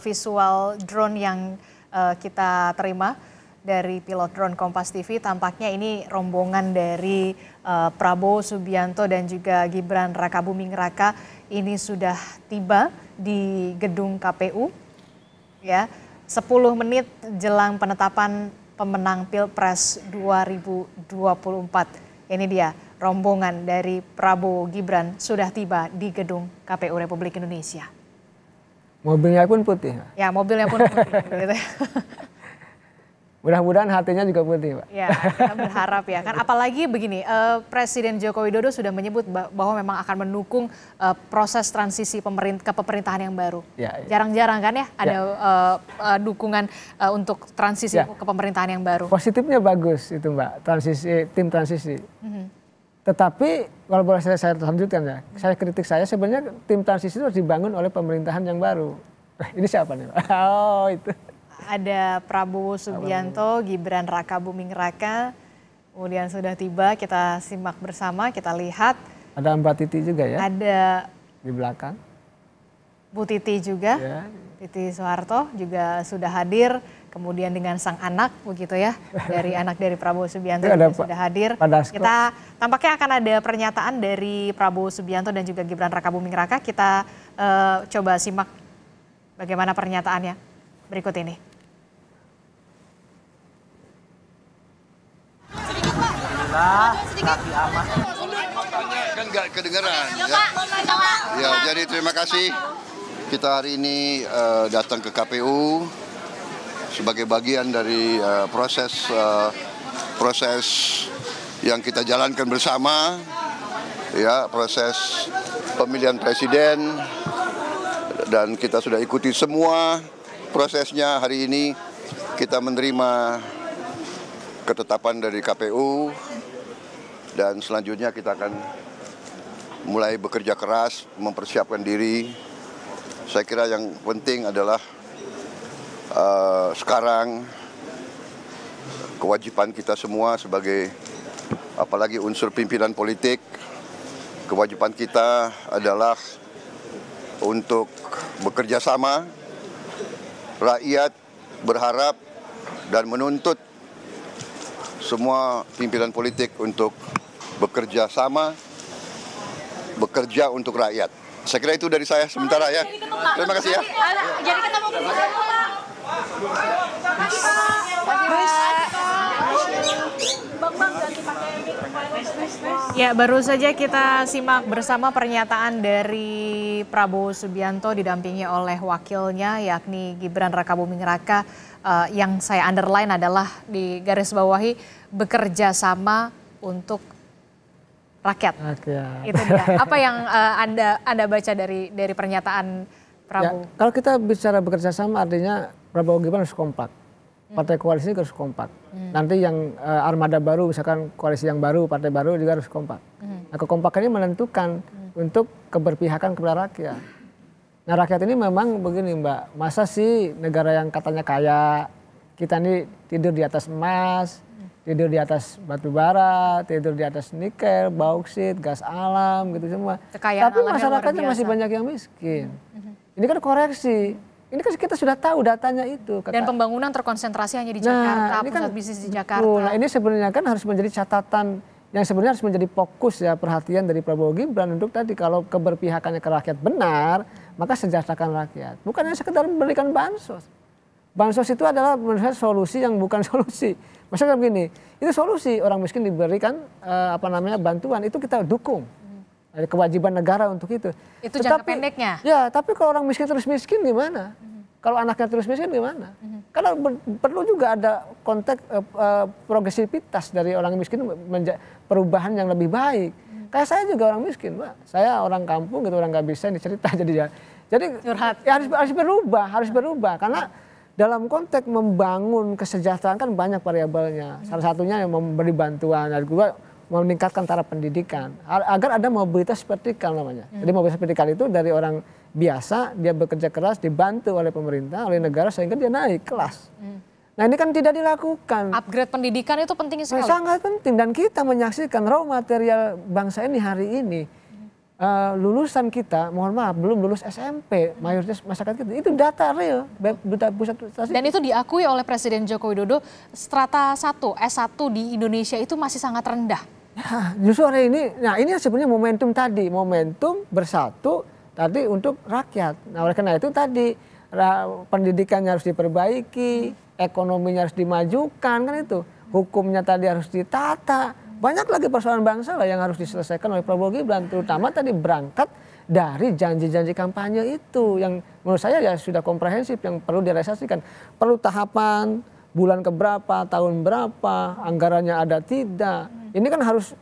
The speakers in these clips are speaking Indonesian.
visual drone yang kita terima dari pilot drone Kompas TV. Tampaknya ini rombongan dari Prabowo Subianto dan juga Gibran Rakabuming Raka ini sudah tiba di gedung KPU ya 10 menit jelang penetapan pemenang Pilpres 2024. Ini dia rombongan dari Prabowo Gibran sudah tiba di gedung KPU Republik Indonesia. Mobilnya pun putih. Ya, mobilnya pun putih. Gitu. Mudah-mudahan hatinya juga putih, Pak. Ya, kita berharap ya. Kan apalagi begini, Presiden Joko Widodo sudah menyebut bahwa memang akan mendukung proses transisi kepemerintahan yang baru. Ya, ya. Jarang-jarang kan ya ada dukungan untuk transisi kepemerintahan yang baru. Positifnya bagus itu, Mbak, tim transisi. Tetapi kalau boleh saya lanjutkan ya, kritik saya sebenarnya tim transisi itu harus dibangun oleh pemerintahan yang baru. Ini siapa nih, Pak? Oh, itu. Ada Prabowo Subianto, Gibran Rakabuming Raka, kemudian sudah tiba, kita simak bersama, kita lihat. Ada Mbak Titi juga ya? Ada di belakang. Bu Titi juga, ya. Titi Soeharto juga sudah hadir, kemudian dengan sang anak begitu ya, anak dari Prabowo Subianto juga sudah hadir. Kita tampaknya akan ada pernyataan dari Prabowo Subianto dan juga Gibran Rakabuming Raka. Kita coba simak bagaimana pernyataannya berikut ini. Kaki aman. Kan nggak kedengeran ya. Ya, jadi terima kasih. Kita hari ini datang ke KPU sebagai bagian dari proses yang kita jalankan bersama, ya, proses pemilihan presiden, dan kita sudah ikuti semua prosesnya. Hari ini kita menerima ketetapan dari KPU dan selanjutnya kita akan mulai bekerja keras mempersiapkan diri. Saya kira yang penting adalah sekarang kewajiban kita semua sebagai apalagi unsur pimpinan politik, kewajiban kita adalah untuk bekerja sama. Rakyat berharap dan menuntut semua pimpinan politik untuk bekerja sama, bekerja untuk rakyat. Saya kira itu dari saya sementara ya. Terima kasih ya. Jadi kita mau Ya, baru saja kita simak bersama pernyataan dari Prabowo Subianto didampingi oleh wakilnya yakni Gibran Rakabuming Raka. Yang saya underline adalah di garis bawahi bekerja sama untuk rakyat. Itu dia. Apa yang Anda baca dari pernyataan Prabowo? Ya, kalau kita bicara bekerja sama artinya Prabowo Gibran harus kompak. Partai koalisi harus kompak. Nanti yang armada baru, misalkan koalisi yang baru, partai baru juga harus kompak. Nah, kekompakan ini menentukan untuk keberpihakan kepada rakyat. Nah, rakyat ini memang begini, Mbak, masa sih negara yang katanya kaya, kita ini tidur di atas emas, tidur di atas batu bara, tidur di atas nikel, bauksit, gas alam gitu semua. Tapi masyarakatnya masih banyak yang miskin. Ini kan koreksi. Ini kan kita sudah tahu datanya itu. Dan pembangunan terkonsentrasi hanya di Jakarta, pusat bisnis di Jakarta. Nah, ini sebenarnya kan harus menjadi catatan yang sebenarnya harus menjadi fokus ya perhatian dari Prabowo Gibran untuk tadi kalau keberpihakannya ke rakyat benar, maka sejahterakan rakyat. Bukan hanya sekedar memberikan bansos. Bansos itu adalah menurut saya solusi yang bukan solusi. Maksudnya begini, itu solusi orang miskin diberikan bantuan, itu kita dukung. Ada kewajiban negara untuk itu. Itu jangka pendeknya. Ya, tapi kalau orang miskin terus miskin gimana? Kalau anaknya terus miskin gimana? Karena perlu juga ada konteks progresivitas dari orang miskin, perubahan yang lebih baik. Kayak saya juga orang miskin, Mbak. Saya orang kampung gitu, orang nggak bisa ini cerita jadi ya harus berubah karena dalam konteks membangun kesejahteraan kan banyak variabelnya. Salah satunya yang memberi bantuan, dan juga meningkatkan taraf pendidikan agar ada mobilitas vertikal namanya. Jadi mobilitas vertikal itu dari orang biasa dia bekerja keras dibantu oleh pemerintah, oleh negara sehingga dia naik kelas. Nah, ini kan tidak dilakukan. Upgrade pendidikan itu penting sekali. Sangat penting dan kita menyaksikan raw material bangsa ini hari ini lulusan kita, mohon maaf, belum lulus SMP, mayoritas masyarakat kita. Itu data real, Duta Pusat Statistik. Dan itu diakui oleh Presiden Joko Widodo, strata 1, S1 di Indonesia itu masih sangat rendah. Ya, justru hari ini, nah ini sebenarnya momentum tadi, momentum bersatu tadi untuk rakyat. Nah oleh karena itu tadi, pendidikannya harus diperbaiki, ekonominya harus dimajukan, kan itu. Hukumnya tadi harus ditata. Banyak lagi persoalan bangsa lah yang harus diselesaikan oleh Prabowo Gibran, terutama tadi berangkat dari janji-janji kampanye itu yang menurut saya ya sudah komprehensif, yang perlu direalisasikan. Perlu tahapan, bulan keberapa, tahun berapa, anggarannya ada tidak. Ini kan harus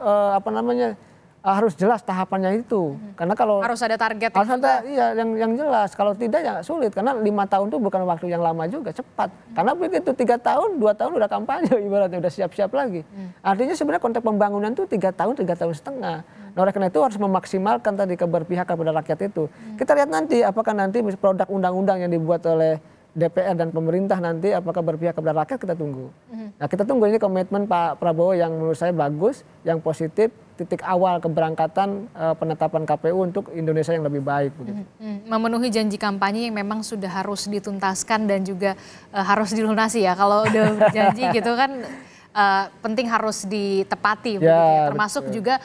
harus jelas tahapannya itu. Karena kalau harus ada target harus ada, iya, yang jelas. Kalau tidak ya sulit, karena 5 tahun itu bukan waktu yang lama juga, cepat. Karena begitu 3 tahun, 2 tahun udah kampanye, ibaratnya udah siap-siap lagi. Artinya sebenarnya konteks pembangunan itu 3 tahun, 3 tahun setengah. Nah oleh karena itu harus memaksimalkan tadi keberpihakan kepada rakyat itu. Kita lihat nanti apakah nanti produk undang-undang yang dibuat oleh DPR dan pemerintah nanti apakah berpihak kepada rakyat, kita tunggu. Nah kita tunggu, ini komitmen Pak Prabowo yang menurut saya bagus, yang positif, titik awal keberangkatan penetapan KPU untuk Indonesia yang lebih baik. Memenuhi janji kampanye yang memang sudah harus dituntaskan dan juga harus dilunasi ya. Kalau udah berjanji gitu kan penting harus ditepati. Ya, termasuk betul. juga